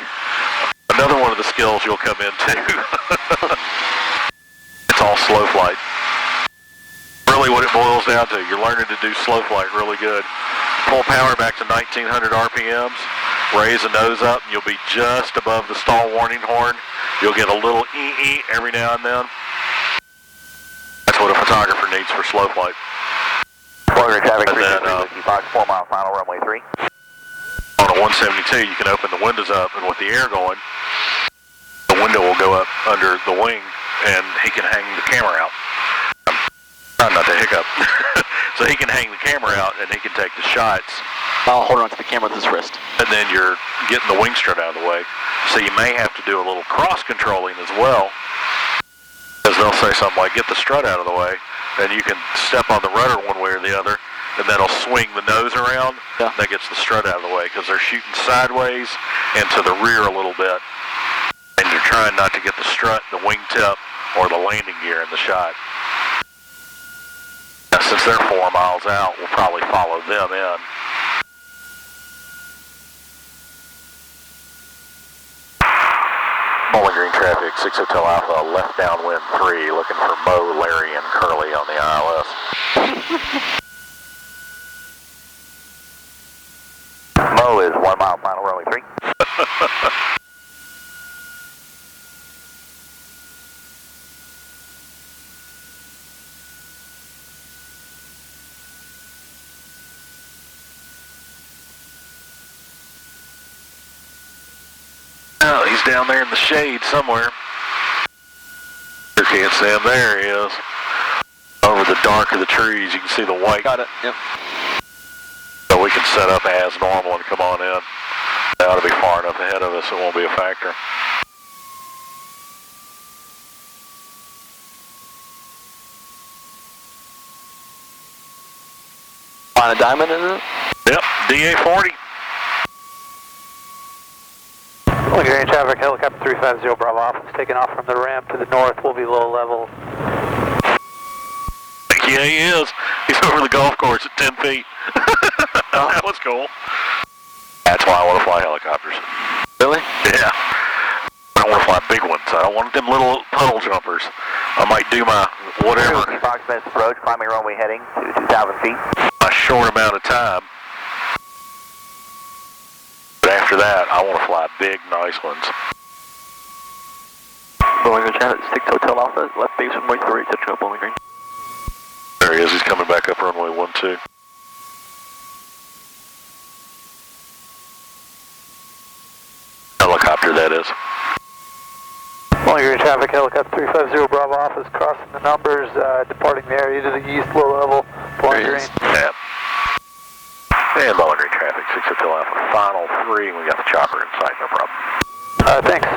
another one of the skills you'll come into. It's all slow flight. Really what it boils down to, you're learning to do slow flight really good. Pull power back to 1900 RPMs, raise the nose up, and you'll be just above the stall warning horn. You'll get a little ee-ee every now and then. That's what a photographer needs for slow flight. Florida traffic, and then, 3 Fox, 4 mile final, runway 3. On a 172, you can open the windows up, and with the air going, the window will go up under the wing, and he can hang the camera out. I'm trying not to hiccup. So he can hang the camera out, and he can take the shots. I'll hold on to the camera with his wrist. And then you're getting the wing strut out of the way. So you may have to do a little cross-controlling as well. Because they'll say something like, get the strut out of the way. And you can step on the rudder one way or the other, and that'll swing the nose around. Yeah. That gets the strut out of the way, because they're shooting sideways and to the rear a little bit. And you're trying not to get the strut, the wingtip, or the landing gear in the shot. Now, since they're 4 miles out, we'll probably follow them in. Bowling Green traffic, 6 Hotel Alpha, left downwind 3, looking for Mo, Larry, and Curly on the ILS. Mo is 1 mile final, runway 3. Oh, he's down there in the shade somewhere. You can't see him. There he is. Over the dark of the trees, you can see the white. Got it, yep. So we can set up as normal and come on in. They ought to be far enough ahead of us, it won't be a factor. Find a diamond in it? Yep, DA-40. Bowling Green traffic, helicopter 350 Bravo Alpha is taking off from the ramp to the north. We'll be low level. Yeah, he is. He's over the golf course at 10 feet. That was cool. That's why I want to fly helicopters. Really? Yeah. I don't want to fly big ones. I don't want them little puddle jumpers. I might do my whatever. Fox minutes approach, climbing runway heading to 2,000 feet. a short amount of time. But after that, I want to fly big, nice ones. Bowling Green traffic, 6 Hotel Alpha, left base runway 3, touching up Bowling Green. There he is, he's coming back up runway 12. Helicopter, that is. Bowling Green traffic, helicopter 350 Bravo office, crossing the numbers, departing the area to the east, low level, Bowling Green. Yeah. And Bowling Green traffic, 6 Hotel Alpha, final 3, and we got the chopper in sight, no problem. Thanks.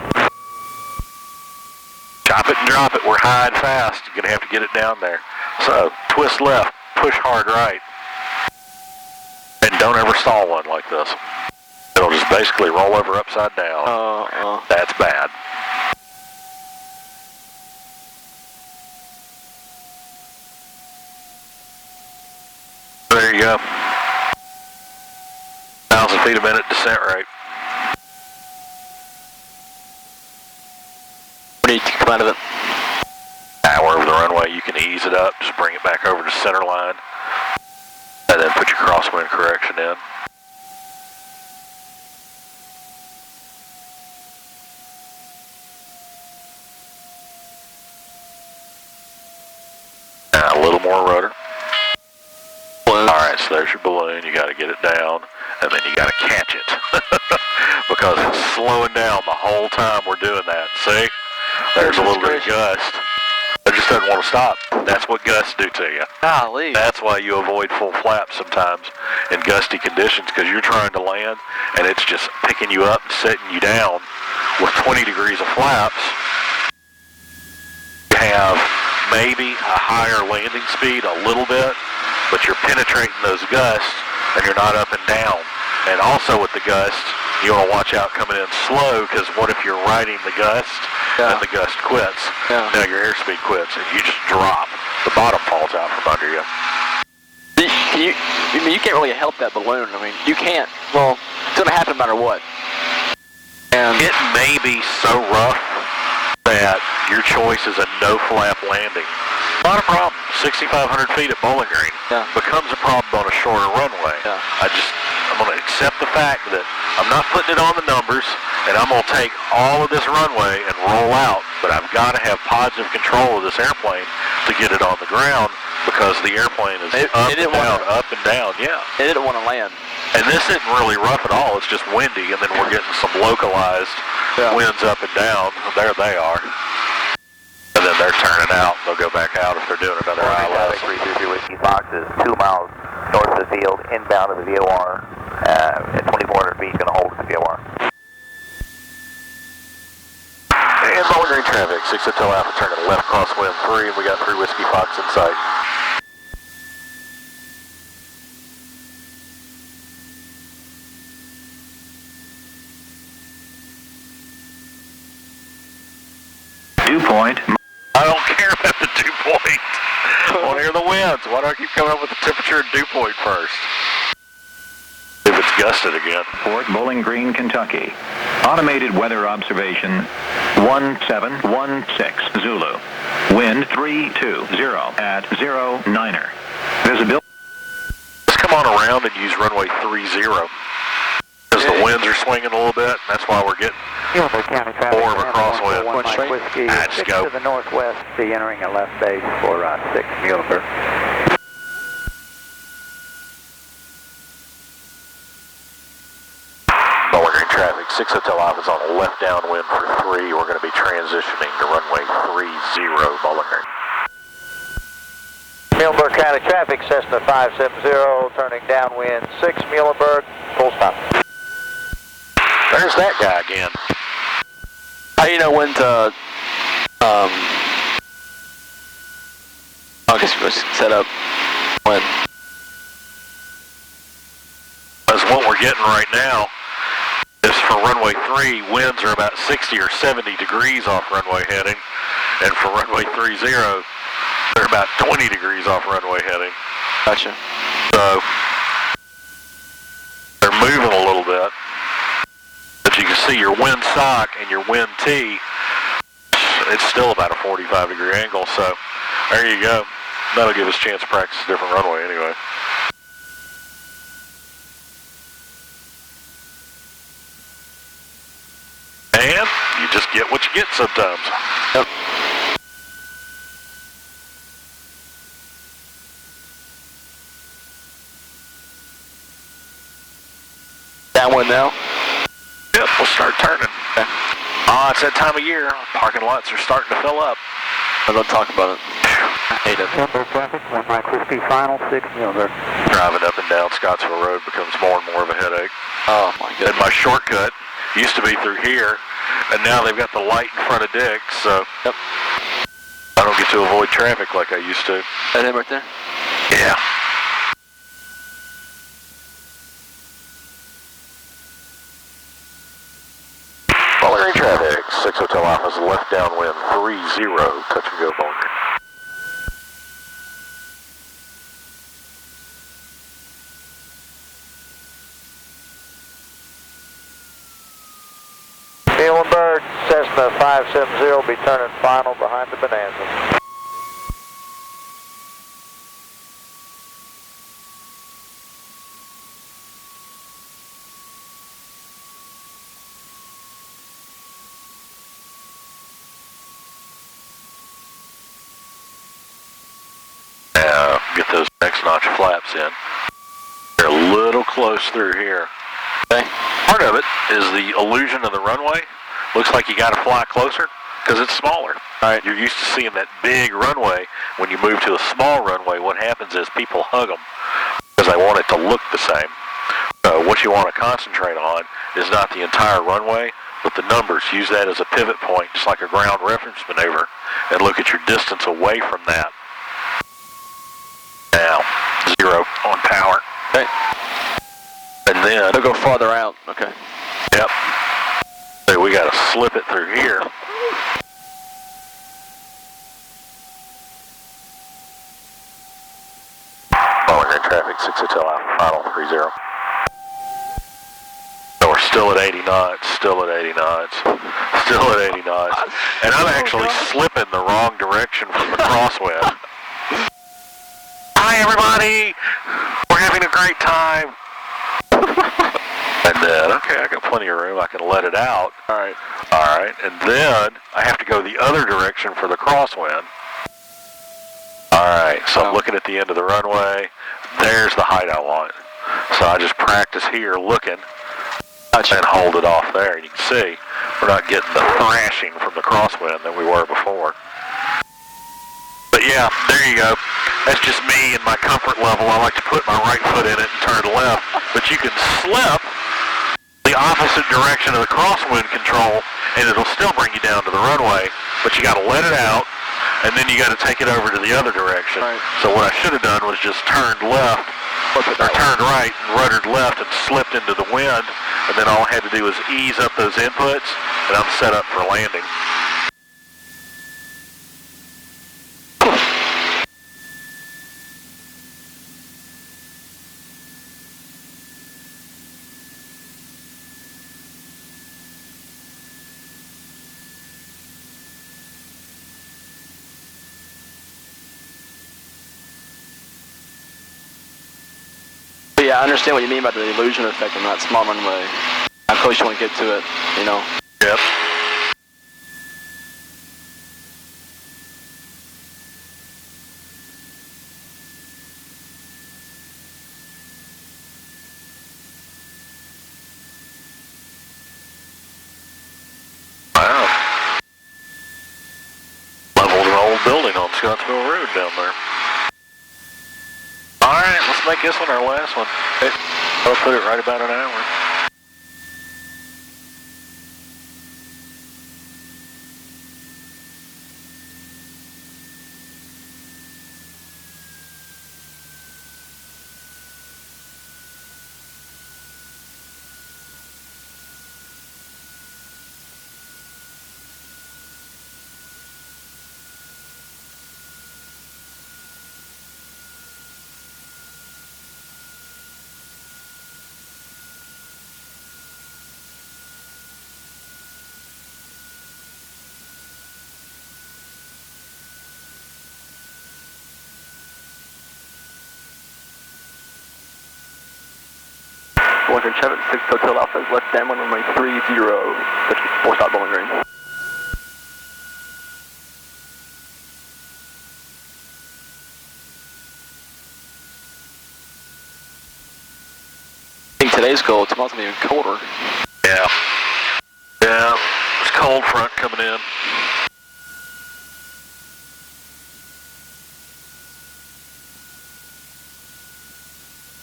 Chop it and drop it, we're high and fast, you're gonna have to get it down there. So, twist left, push hard right, and don't ever stall one like this. It'll just basically roll over upside down. That's bad. There you go. 1,000 feet a minute descent rate. When do you come out of it? Now we're over the runway, you can ease it up, just bring it back over to center line, and then put your crosswind correction in. Now a little more rudder. Alright, so there's your balloon, you gotta get it down, and then you gotta catch it. Because it's slowing down the whole time we're doing that, see? There's a little bit of gust. It just doesn't want to stop. That's what gusts do to you. Golly. That's why you avoid full flaps sometimes in gusty conditions, because you're trying to land and it's just picking you up and setting you down. With 20 degrees of flaps, you have maybe a higher landing speed a little bit, but you're penetrating those gusts and you're not up and down. And also with the gust, you want to watch out coming in slow, because what if you're riding the gust and the gust quits? Now your airspeed quits and you just drop. The bottom falls out from under you. You can't really help that balloon. I mean, you can't. Well, it's going to happen no matter what. And it may be so rough that your choice is a no-flap landing. Not a problem. 6,500 feet at Bowling Green becomes a problem on a shorter runway. I'm going to accept the fact that I'm not putting it on the numbers, and I'm going to take all of this runway and roll out, but I've got to have positive control of this airplane to get it on the ground, because the airplane is up and down, It didn't want to land. And this isn't really rough at all, it's just windy, and then we're getting some localized winds up and down. There they are. And then they're turning out, they'll go back out if they're doing another ILS. 323 Whiskey Fox is 2 miles north of the field, inbound to the VOR. At 2,400 feet, going to hold at the VOR. And Bowling Green traffic, 6 Hotel Alpha, turning left crosswind 3, and we got 3 Whiskey Fox in sight. Dew point. I don't care about the dew point. I want to hear the winds. Why do I keep coming up with the temperature and dew point first? If it's gusted again. Fort Bowling Green, Kentucky. Automated weather observation 1716 Zulu. Wind 320 at 09er. Visibility. Let's come on around and use runway 30. Because the winds are swinging a little bit, and that's why we're getting more of a crosswind. Whiskey, just 6 go. to the northwest, be entering a left base for 6 Muhlenberg. Bowling Green traffic, 6 Hotel Alpha is on a left downwind for 3. We're going to be transitioning to runway 30 Bowling Green. Muhlenberg County traffic, Cessna 570, turning downwind 6 Muhlenberg, full stop. There's that guy again. How do you know when to, I guess we're set up when? Because what we're getting right now is for runway 3, winds are about 60 or 70 degrees off runway heading, and for runway 30, they're about 20 degrees off runway heading. Gotcha. So, they're moving a little bit. But you can see your wind sock and your wind T, it's still about a 45 degree angle, so there you go. That'll give us a chance to practice a different runway anyway. And you just get what you get sometimes. Yep. Downwind now? Yep, we'll start turning. Okay. It's that time of year. Parking lots are starting to fill up. I'm going to talk about it. I hate it. Number traffic, 1 mile crispy final, 6 over. Driving up and down Scottsville Road becomes more and more of a headache. Oh my goodness. And my shortcut used to be through here, and now they've got the light in front of Dick's, so Yep. I don't get to avoid traffic like I used to. That him right there? Yeah. Bowling Green traffic, 6 Hotel Alpha's left downwind, 30, touch and go Bowling Green. Bird, Cessna 570 will be turning final behind the Bonanza. Now, get those next notch flaps in. They're a little close through here. Okay. Part of it is the illusion of the runway. Looks like you got to fly closer because it's smaller. Right. You're used to seeing that big runway. When you move to a small runway, what happens is people hug them because they want it to look the same. So what you want to concentrate on is not the entire runway, but the numbers. Use that as a pivot point, just like a ground reference maneuver, and look at your distance away from that. Now, 0 on power. Okay. And then They'll go farther out. Okay. Yep. So we got to slip it through here. Bowling Green traffic, 6 Hotel Alpha, final 30. So we're still at 80 knots, still at 80 knots, still at 80 knots. And I'm actually slipping the wrong direction from the crosswind. Hi, everybody. We're having a great time. And then, okay, I got plenty of room. I can let it out. All right. All right. And then I have to go the other direction for the crosswind. All right. So I'm looking at the end of the runway. There's the height I want. So I just practice here looking and hold it off there. And you can see we're not getting the thrashing from the crosswind that we were before. But yeah, there you go. That's just me and my comfort level. I like to put my right foot in it and turn left. But you can slip the opposite direction of the crosswind control, and it'll still bring you down to the runway. But you got to let it out, and then you got to take it over to the other direction. Right. So what I should have done was just turned left, or turned right and ruddered left and slipped into the wind. And then all I had to do was ease up those inputs, and I'm set up for landing. Yeah, I understand what you mean by the illusion effect on that small runway. How close you want to get to it, you know? Yep. Wow. Leveled an old building on Scottsville Road down there. Alright, let's make this one our last one. I'll put it right about an hour. Walker Chevy 6 Hotel Alpha is left downwind runway 30, 4 stop Bowling Green. I think today's cold, tomorrow's gonna be even colder. Yeah. Yeah, it's cold front coming in.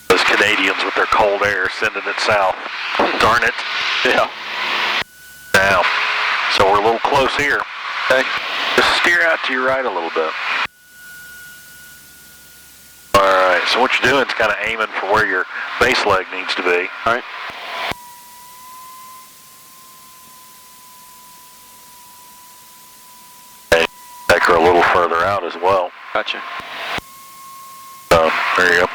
Those Canadians with their cold air sending it south. Darn it. Yeah. Now, so we're a little close here. Okay. Just steer out to your right a little bit. Alright, so what you're doing is kind of aiming for where your base leg needs to be. Alright. Take her a little further out as well. Gotcha. So, there you go.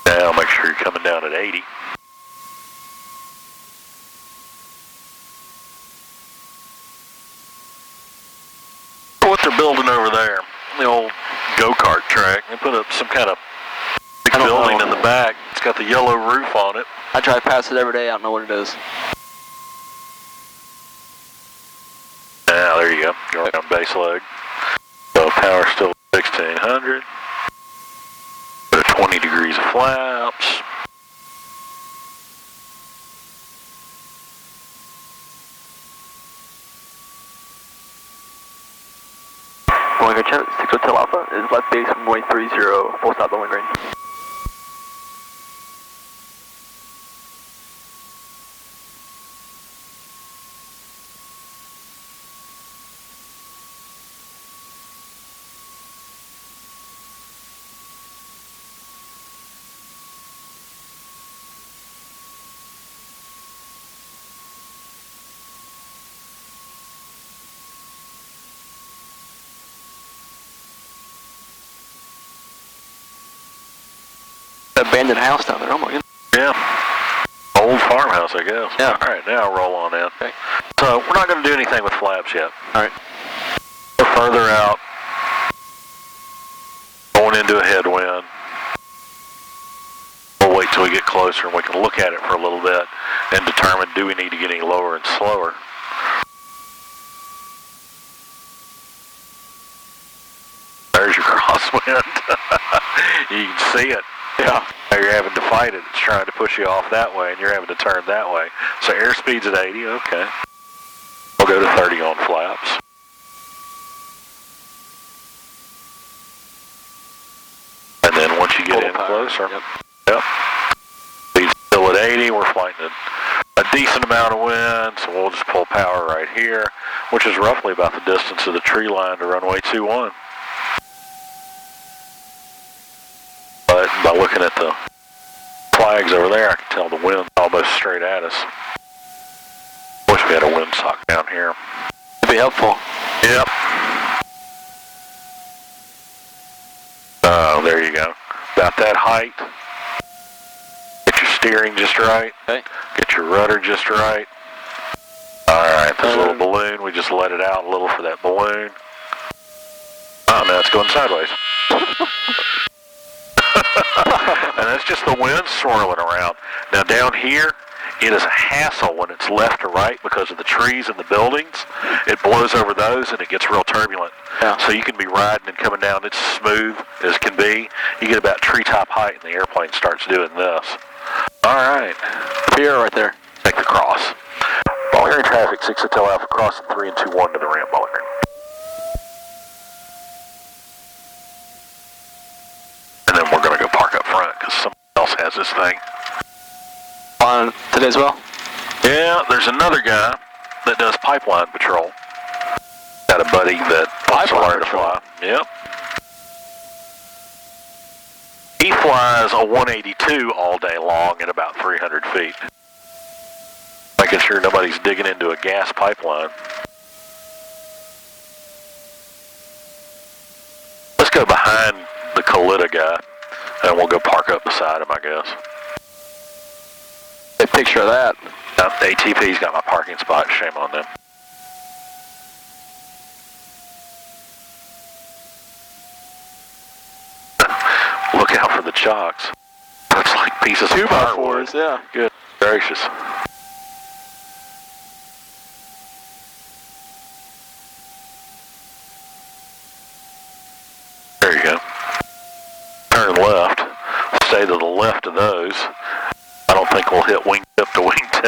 Now make sure you're coming down at 80. What they're building over there, the old go-kart track, they put up some kind of big building in the back. It's got the yellow roof on it. I drive past it every day, I don't know what it is. Now, there you go. You're on base leg. So power still 1600. Put 20 degrees of flaps. Bowling Green Chevy 6 Hotel Alpha is left base runway 30, 4 stop Bowling Green. Abandoned house down there, oh my goodness. Yeah. Old farmhouse, I guess. Yeah. Alright, now roll on in. Okay. So, we're not going to do anything with flaps yet. Alright. We're further out. Going into a headwind. We'll wait till we get closer and we can look at it for a little bit and determine, do we need to get any lower and slower. There's your crosswind. You can see it. Yeah. Now you're having to fight it. It's trying to push you off that way, and you're having to turn that way. So airspeed's at 80. Okay. We'll go to 30 on flaps. And then once you get in closer, yep. Speed's still at 80. We're fighting a decent amount of wind, so we'll just pull power right here, which is roughly about the distance of the tree line to runway 21. But by looking at the flags over there, I can tell the wind's almost straight at us. Wish we had a windsock down here. It'd be helpful. Yep. Oh, there you go. About that height. Get your steering just right. Okay. Get your rudder just right. Alright, there's a little balloon. We just let it out a little for that balloon. Oh, now it's going sideways. And that's just the wind swirling around. Now down here, it is a hassle when it's left to right because of the trees and the buildings. It blows over those and it gets real turbulent. Yeah. So you can be riding and coming down, it's smooth as can be. You get about treetop height and the airplane starts doing this. Alright. Here right there. Make the cross. Bowling Green traffic, 6 Hotel Alpha, crossing 3 and 2-1 to the ramp, Bowling Green. And then we're going to go park up front because somebody else has this thing. On today as well? Yeah, there's another guy that does pipeline patrol. Got a buddy that wants to learn to fly. Yep. He flies a 182 all day long at about 300 feet. Making sure nobody's digging into a gas pipeline. Let's go behind the Kalita guy, and we'll go park up beside him, I guess. A picture of that. ATP's got my parking spot. Shame on them. Look out for the chocks. Looks like pieces of firewood. 2x4s, yeah. Good. gracious. There you go. Turn left. Stay to the left of those. I don't think we'll hit wingtip to wingtip.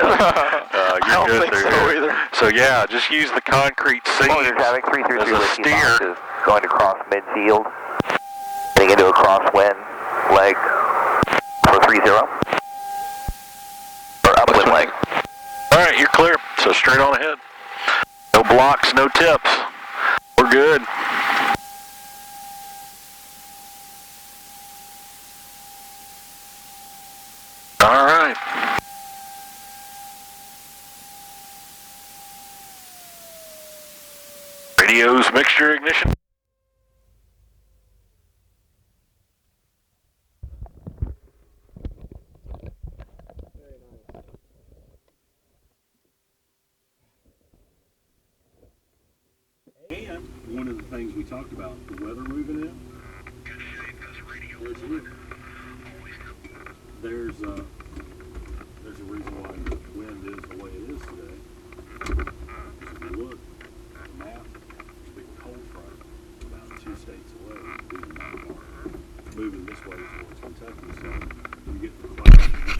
You're good through here. Either. So yeah, just use the concrete seams Traffic 333 as a Whiskey steer. Fox is going to cross midfield. Getting into a crosswind leg for 30. Or upwind leg. Alright, you're clear. So straight on ahead. No blocks, no tips. We're good. Alright. Radios, mixture, ignition. And one of the things we talked about, the weather moving in. There's a reason why the wind is the way it is today. If you look at the map, there's a big cold front about 2 states away. It's moving this way towards Kentucky, so when you get the clouds